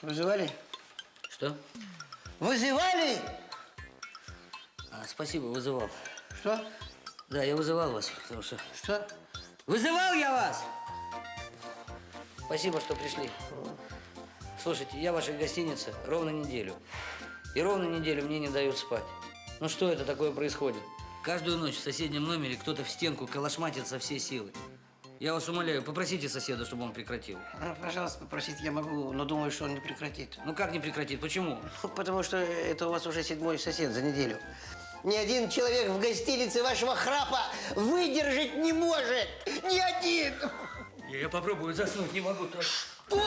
Вызывали? Что? Вызывали? Спасибо, вызывал. Что? Да, я вызывал вас, потому что... Что? Вызывал я вас! Спасибо, что пришли. Слушайте, я в вашей гостинице ровно неделю. И ровно неделю мне не дают спать. Ну что это такое происходит? Каждую ночь в соседнем номере кто-то в стенку калашматит со всей силы. Я вас умоляю, попросите соседа, чтобы он прекратил. Пожалуйста, попросить я могу, но думаю, что он не прекратит. Ну как не прекратит? Почему? Потому что это у вас уже 7-й сосед за неделю. Ни один человек в гостинице вашего храпа выдержать не может! Ни один! Я попробую заснуть, не могу. Что?